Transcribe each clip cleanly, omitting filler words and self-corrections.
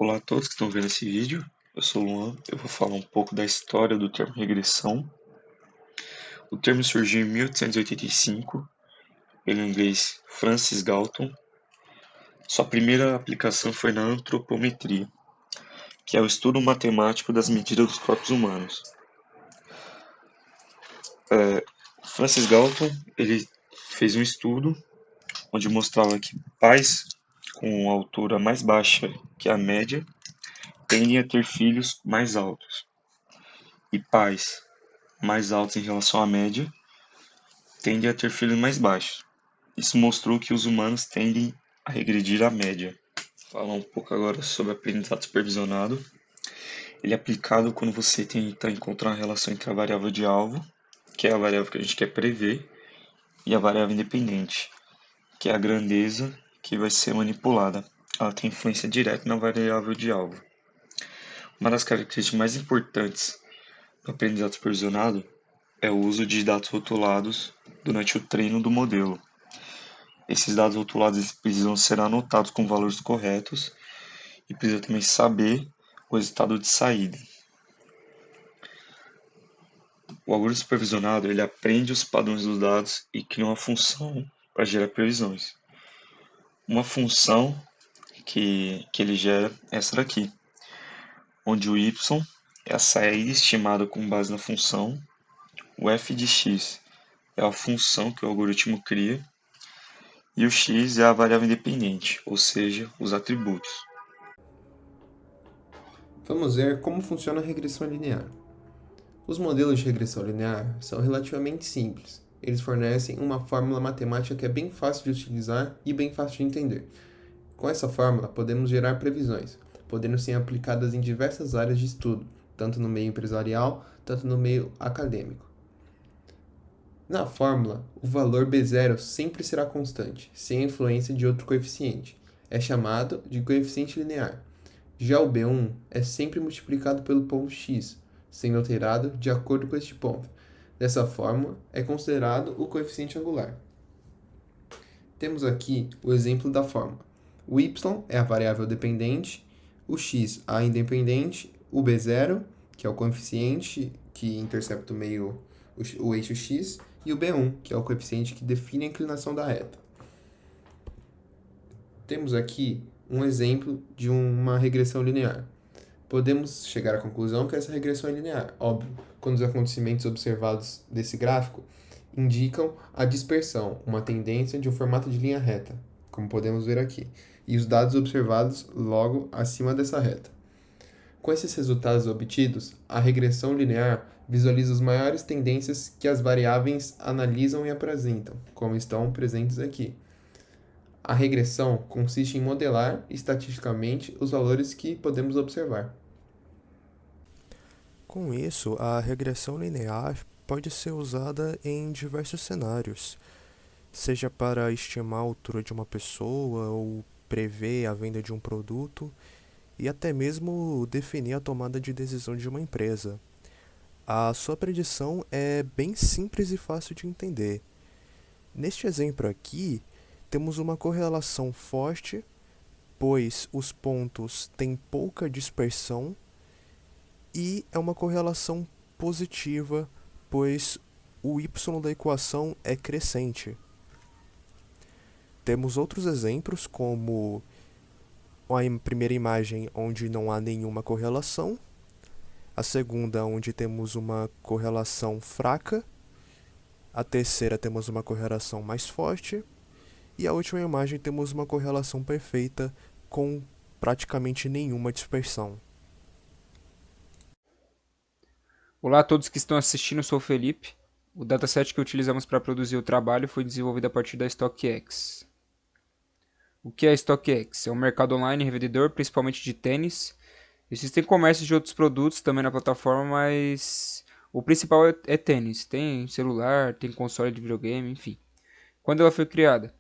Olá a todos que estão vendo esse vídeo, eu sou o Luan, eu vou falar um pouco da história do termo regressão. O termo surgiu em 1885, pelo inglês Francis Galton. Sua primeira aplicação foi na antropometria, que é o estudo matemático das medidas dos corpos humanos. Francis Galton ele fez um estudo onde mostrava que pais com altura mais baixa que a média tendem a ter filhos mais altos, e pais mais altos em relação à média tendem a ter filhos mais baixos. Isso mostrou que os humanos tendem a regredir à média. Vou falar um pouco agora sobre aprendizado supervisionado. Ele é aplicado quando você tenta encontrar uma relação entre a variável de alvo, que é a variável que a gente quer prever, e a variável independente, que é a grandeza que vai ser manipulada. Ela tem influência direta na variável de alvo. Uma das características mais importantes do aprendizado supervisionado é o uso de dados rotulados durante o treino do modelo. Esses dados rotulados precisam ser anotados com valores corretos e precisa também saber o resultado de saída. O algoritmo supervisionado ele aprende os padrões dos dados e cria uma função para gerar previsões. Uma função que ele gera é essa daqui, onde o y é a saída estimada com base na função, o f de x é a função que o algoritmo cria e o x é a variável independente, ou seja, os atributos. Vamos ver como funciona a regressão linear. Os modelos de regressão linear são relativamente simples. Eles fornecem uma fórmula matemática que é bem fácil de utilizar e bem fácil de entender. Com essa fórmula, podemos gerar previsões, podendo ser aplicadas em diversas áreas de estudo, tanto no meio empresarial, tanto no meio acadêmico. Na fórmula, o valor B0 sempre será constante, sem a influência de outro coeficiente. É chamado de coeficiente linear. Já o B1 é sempre multiplicado pelo ponto x, sendo alterado de acordo com este ponto. Dessa forma, é considerado o coeficiente angular. Temos aqui o exemplo da fórmula. O y é a variável dependente, o x a independente, o b0, que é o coeficiente que intercepta o meio o eixo x, e o b1, que é o coeficiente que define a inclinação da reta. Temos aqui um exemplo de uma regressão linear. Podemos chegar à conclusão que essa regressão é linear, óbvio, quando os acontecimentos observados desse gráfico indicam a dispersão, uma tendência de um formato de linha reta, como podemos ver aqui, e os dados observados logo acima dessa reta. Com esses resultados obtidos, a regressão linear visualiza as maiores tendências que as variáveis analisam e apresentam, como estão presentes aqui. A regressão consiste em modelar estatisticamente os valores que podemos observar. Com isso, a regressão linear pode ser usada em diversos cenários, seja para estimar a altura de uma pessoa ou prever a venda de um produto e até mesmo definir a tomada de decisão de uma empresa. A sua predição é bem simples e fácil de entender. Neste exemplo aqui, temos uma correlação forte, pois os pontos têm pouca dispersão, e é uma correlação positiva, pois o y da equação é crescente. Temos outros exemplos, como a primeira imagem onde não há nenhuma correlação, a segunda onde temos uma correlação fraca, a terceira temos uma correlação mais forte, e a última imagem temos uma correlação perfeita com praticamente nenhuma dispersão. Olá a todos que estão assistindo, eu sou o Felipe. O dataset que utilizamos para produzir o trabalho foi desenvolvido a partir da StockX. O que é a StockX? É um mercado online revendedor, principalmente de tênis. Existem comércios de outros produtos também na plataforma, mas o principal é tênis. Tem celular, tem console de videogame, enfim. Quando ela foi criada?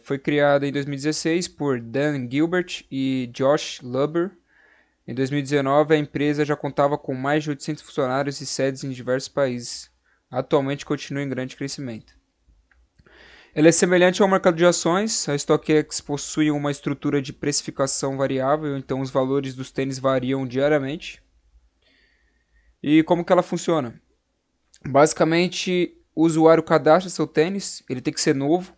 Foi criada em 2016 por Dan Gilbert e Josh Luber. Em 2019, a empresa já contava com mais de 800 funcionários e sedes em diversos países. Atualmente continua em grande crescimento. Ela é semelhante ao mercado de ações. A StockX possui uma estrutura de precificação variável, então os valores dos tênis variam diariamente. E como que ela funciona? Basicamente, o usuário cadastra seu tênis, ele tem que ser novo.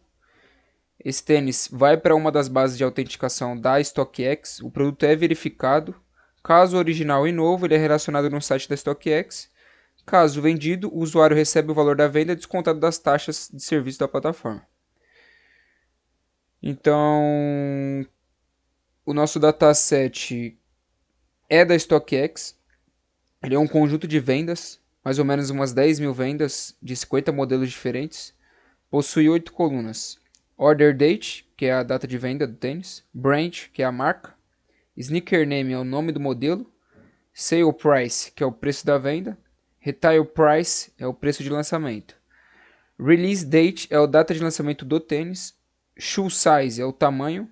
Esse tênis vai para uma das bases de autenticação da StockX, o produto é verificado. Caso original e novo, ele é relacionado no site da StockX. Caso vendido, o usuário recebe o valor da venda descontado das taxas de serviço da plataforma. Então, o nosso dataset é da StockX. Ele é um conjunto de vendas, mais ou menos umas 10 mil vendas de 50 modelos diferentes. Possui 8 colunas. Order Date, que é a data de venda do tênis. Brand, que é a marca. Sneaker Name é o nome do modelo. Sale Price, que é o preço da venda. Retail Price é o preço de lançamento. Release Date é a data de lançamento do tênis. Shoe Size é o tamanho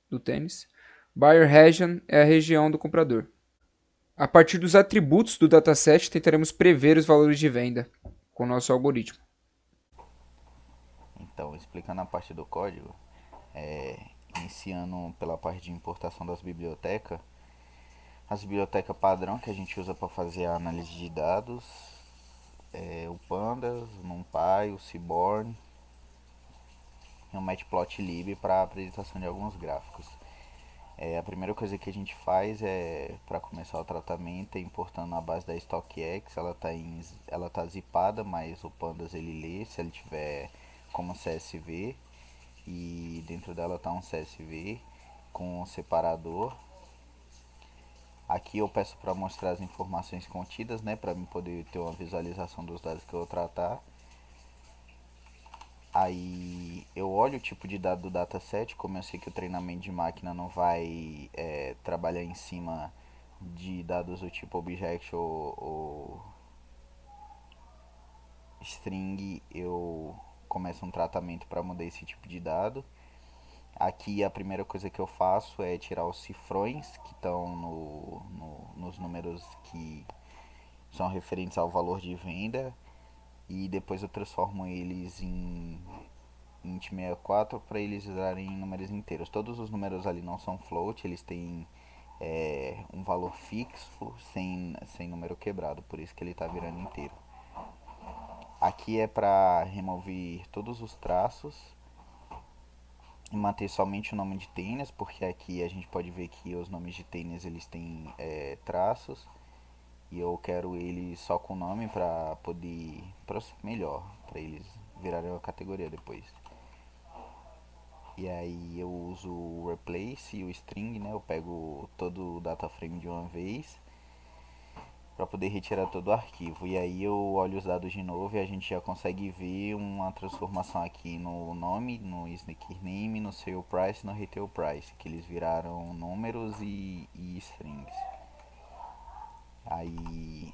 do tênis. Buyer Region é a região do comprador. A partir dos atributos do dataset, tentaremos prever os valores de venda com o nosso algoritmo. Então, explicando a parte do código, iniciando pela parte de importação das bibliotecas, as bibliotecas padrão que a gente usa para fazer a análise de dados o Pandas, o NumPy, o Seaborn e o Matplotlib para apresentação de alguns gráficos. A primeira coisa que a gente faz para começar o tratamento é importando a base da StockX. Ela tá zipada, mas o Pandas ele lê se ele tiver como CSV, e dentro dela está um CSV com um separador. Aqui eu peço para mostrar as informações contidas, né, para mim poder ter uma visualização dos dados que eu vou tratar. Aí eu olho o tipo de dado do dataset, como eu sei que o treinamento de máquina não vai trabalhar em cima de dados do tipo object ou string, eu começo um tratamento para mudar esse tipo de dado. Aqui a primeira coisa que eu faço é tirar os cifrões que estão nos números que são referentes ao valor de venda, e depois eu transformo eles em int64 para eles darem números inteiros. Todos os números ali não são float, eles têm um valor fixo sem número quebrado, por isso que ele está virando inteiro. Aqui é para remover todos os traços e manter somente o nome de tênis, porque aqui a gente pode ver que os nomes de tênis eles têm traços, e eu quero eles só com nome para poder melhor, para eles virarem uma categoria depois. E aí eu uso o replace e o string, né? Eu pego todo o data frame de uma vez para poder retirar todo o arquivo. E aí eu olho os dados de novo e a gente já consegue ver uma transformação aqui no nome, no sneaker name, no sale price, no retail price, que eles viraram números e strings. Aí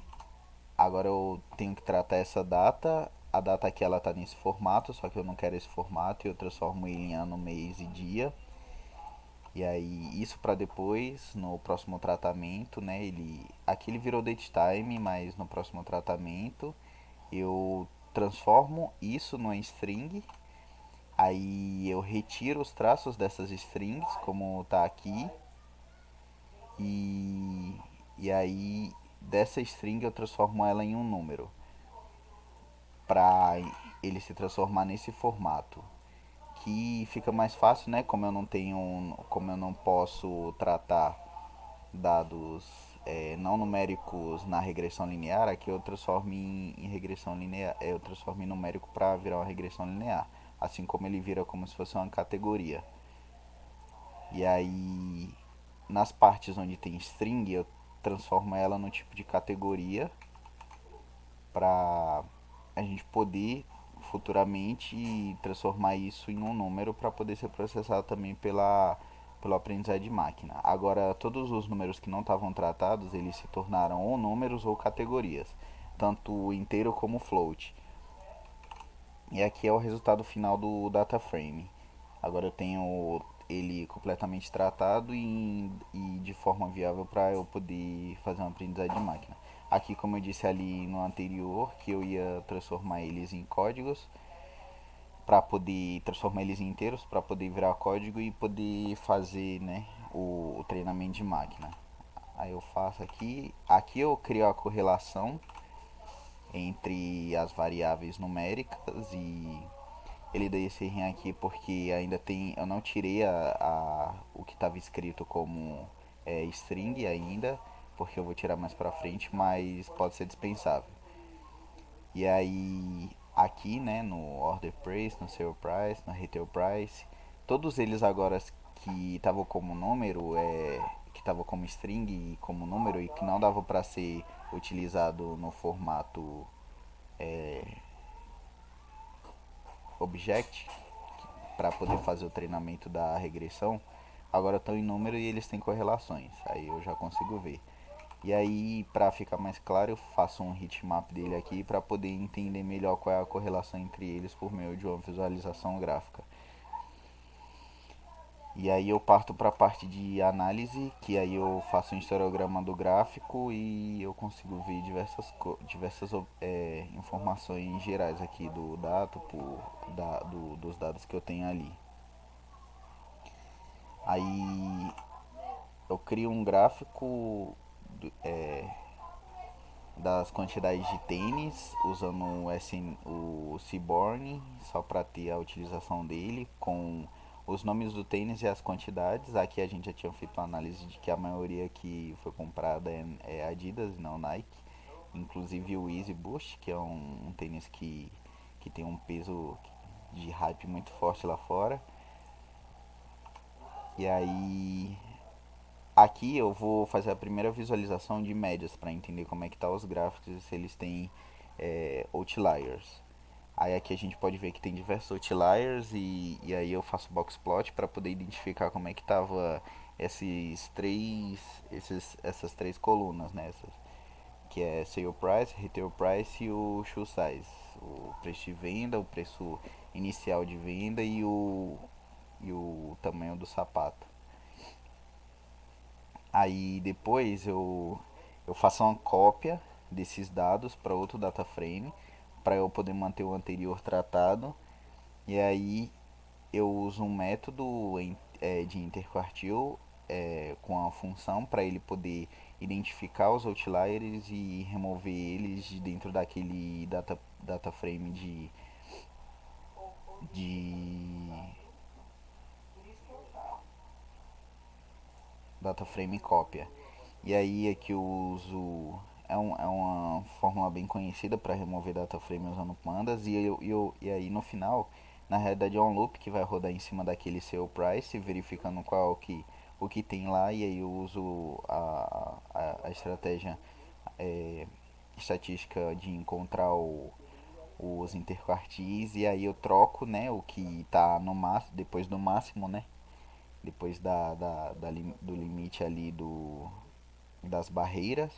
agora eu tenho que tratar essa data. A data aqui ela tá nesse formato, só que eu não quero esse formato e eu transformo ele em ano, mês e dia. E aí isso para depois, no próximo tratamento, né, aqui ele virou date time, mas no próximo tratamento eu transformo isso numa string. Aí eu retiro os traços dessas strings, como tá aqui. E aí dessa string eu transformo ela em um número, para ele se transformar nesse formato, que fica mais fácil, né? Como eu não posso tratar dados não numéricos na regressão linear, aqui eu transformo em regressão linear, eu transformo em numérico para virar uma regressão linear, assim como ele vira como se fosse uma categoria. E aí nas partes onde tem string eu transformo ela no tipo de categoria para a gente poder futuramente transformar isso em um número para poder ser processado também pelo aprendizado de máquina. Agora, todos os números que não estavam tratados, eles se tornaram ou números ou categorias, tanto inteiro como float. E aqui é o resultado final do data frame. Agora eu tenho ele completamente tratado e de forma viável para eu poder fazer uma aprendizagem de máquina. Aqui, como eu disse ali no anterior, que eu ia transformar eles em códigos, para poder transformar eles em inteiros, para poder virar código e poder fazer, né, o treinamento de máquina. Aí eu faço aqui eu crio a correlação entre as variáveis numéricas e ele deu esse errinho aqui porque ainda tem, eu não tirei o que estava escrito como string ainda, porque eu vou tirar mais pra frente, mas pode ser dispensável. E aí aqui, né, no order price, no sale price, no retail price, todos eles agora que estavam como número, que estavam como string e como número e que não dava para ser utilizado no formato object para poder fazer o treinamento da regressão, agora estão em número e eles têm correlações. Aí eu já consigo ver. E aí, para ficar mais claro, eu faço um heatmap dele aqui para poder entender melhor qual é a correlação entre eles por meio de uma visualização gráfica. E aí eu parto para a parte de análise, que aí eu faço um histograma do gráfico e eu consigo ver diversas informações gerais aqui do dado, dos dados que eu tenho ali. Aí eu crio um gráfico das quantidades de tênis usando o Seaborn só para ter a utilização dele com os nomes do tênis e as quantidades. Aqui a gente já tinha feito uma análise de que a maioria que foi comprada é Adidas e não Nike, inclusive o Easy Boost, que é um tênis que tem um peso de hype muito forte lá fora. E aí aqui eu vou fazer a primeira visualização de médias para entender como é que tá os gráficos e se eles têm outliers. Aí aqui a gente pode ver que tem diversos outliers e aí eu faço box plot para poder identificar como é que tava essas três colunas, né? Que é sale price, retail price e o shoe size. O preço de venda, o preço inicial de venda e o tamanho do sapato. Aí depois eu faço uma cópia desses dados para outro data frame para eu poder manter o anterior tratado. E aí eu uso um método de interquartil com a função para ele poder identificar os outliers e remover eles de dentro daquele data frame de data frame cópia. E aí é que eu uso. É uma fórmula bem conhecida para remover data frame usando pandas. E aí no final, na realidade é um loop que vai rodar em cima daquele seu price, verificando o que tem lá. E aí eu uso a estratégia estatística de encontrar os interquartis. E aí eu troco, né, o que está no máximo, depois do máximo, né? Depois do limite ali das barreiras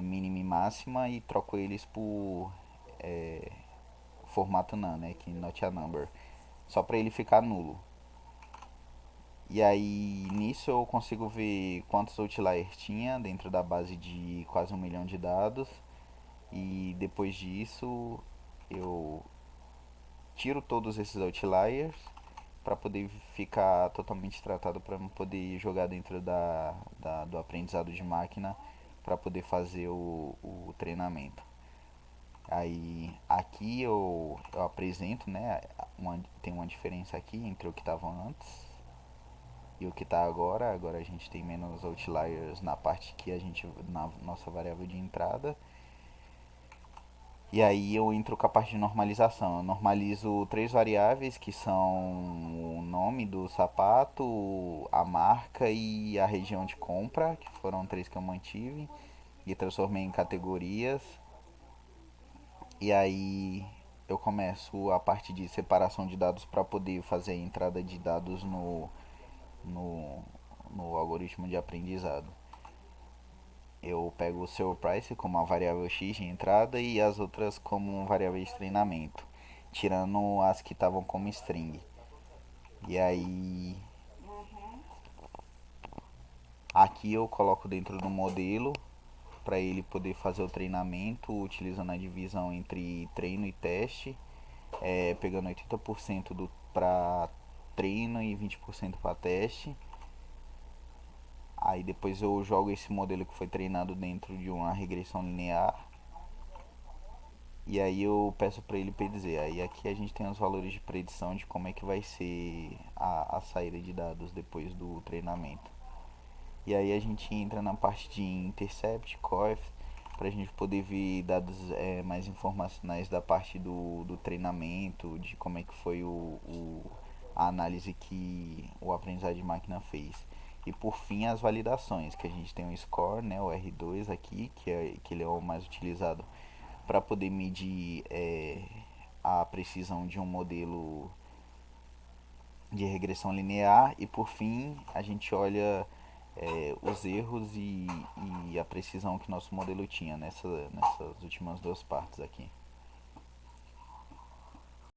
mínima e máxima e troco eles por formato NaN, né, que not a number, só para ele ficar nulo. E aí nisso eu consigo ver quantos outliers tinha dentro da base de quase 1 milhão de dados e depois disso eu tiro todos esses outliers para poder ficar totalmente tratado para poder jogar dentro do aprendizado de máquina para poder fazer o treinamento. Aí aqui eu apresento, né? Tem uma diferença aqui entre o que estava antes e o que está agora. Agora a gente tem menos outliers na parte que na nossa variável de entrada. E aí eu entro com a parte de normalização. Eu normalizo três variáveis que são o nome do sapato, a marca e a região de compra, que foram três que eu mantive e transformei em categorias. E aí eu começo a parte de separação de dados para poder fazer a entrada de dados no, no algoritmo de aprendizado. Eu pego o seu price como uma variável x de entrada e as outras como variáveis de treinamento, tirando as que estavam como string. E aí aqui eu coloco dentro do modelo para ele poder fazer o treinamento utilizando a divisão entre treino e teste. pegando 80% para treino e 20% para teste. Aí depois eu jogo esse modelo que foi treinado dentro de uma regressão linear. E aí eu peço para ele predizer. Aí aqui a gente tem os valores de predição de como é que vai ser a saída de dados depois do treinamento. E aí a gente entra na parte de intercept, coef, para a gente poder ver dados mais informacionais da parte do treinamento, de como é que foi a análise que o aprendizado de máquina fez. E por fim as validações, que a gente tem o score, né, o R2 aqui, que ele é o mais utilizado para poder medir a precisão de um modelo de regressão linear. E por fim a gente olha os erros e a precisão que nosso modelo tinha nessas últimas duas partes aqui.